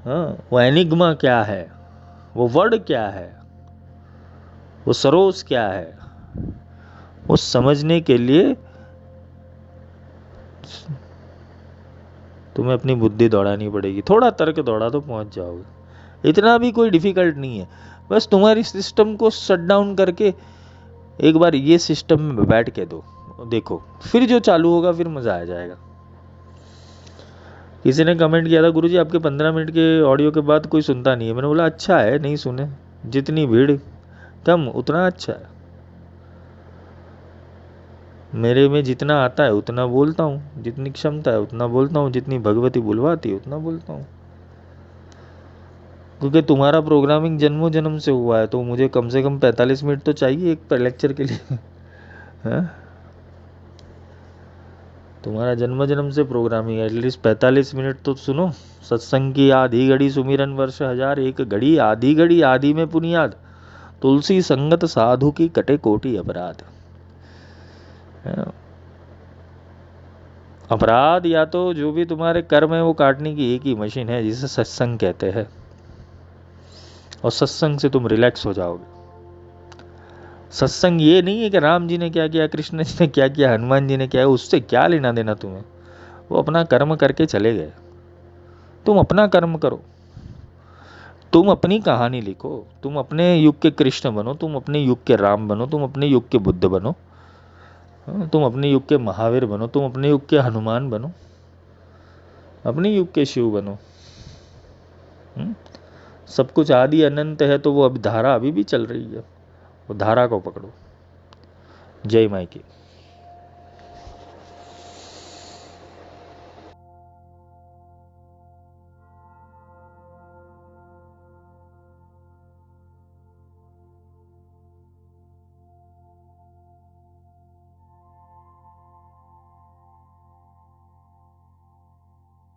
वो एनिग्मा क्या है, वो वर्ड क्या है, वो सरोस क्या है, वो समझने के लिए तुम्हें अपनी बुद्धि दौड़ानी पड़ेगी। थोड़ा तर्क दौड़ा तो पहुंच जाओगे। इतना भी कोई डिफिकल्ट नहीं है। बस तुम्हारी सिस्टम को शट डाउन करके एक बार ये सिस्टम में बैठ के देखो, फिर जो चालू होगा फिर मजा आ जाएगा। किसी ने कमेंट किया था, गुरुजी आपके 15 मिनट के ऑडियो के बाद कोई सुनता नहीं है। मैंने बोला अच्छा है, नहीं सुने, जितनी भीड़ कम उतना अच्छा है। मेरे में जितना आता है उतना बोलता हूँ, जितनी क्षमता है उतना बोलता हूँ, जितनी भगवती बुलवाती है उतना बोलता हूँ। क्योंकि तुम्हारा प्रोग्रामिंग जन्मों जन्म से हुआ है, तो मुझे कम से कम 45 मिनट तो चाहिए एक लेक्चर के लिए। है? तुम्हारा जन्म जन्म से प्रोग्रामिंग, एटलीस्ट 45 मिनट तो सुनो। सत्संग की आधी घड़ी सुमिरन वर्ष हजार, एक घड़ी आधी घड़ी आधी में पुनियाद, तुलसी संगत साधु की कटे कोटि अपराध। अपराध या तो जो भी तुम्हारे कर्म है वो काटने की एक ही मशीन है, जिसे सत्संग कहते हैं। और सत्संग से तुम रिलैक्स हो जाओगे। सत्संग ये नहीं है कि राम जी ने क्या किया, कृष्ण जी ने क्या किया, हनुमान जी ने क्या है, उससे क्या लेना देना तुम्हें। वो अपना कर्म करके चले गए, तुम अपना कर्म करो। तुम अपनी कहानी लिखो, तुम अपने युग के कृष्ण बनो, तुम अपने युग के राम बनो, तुम अपने युग के बुद्ध बनो, तुम अपने युग के महावीर बनो, तुम अपने युग के हनुमान बनो, अपने युग के शिव बनो। सब कुछ आदि अनंत है, तो वो अभी धारा अभी भी चल रही है, वो धारा को पकड़ो। जय माई की।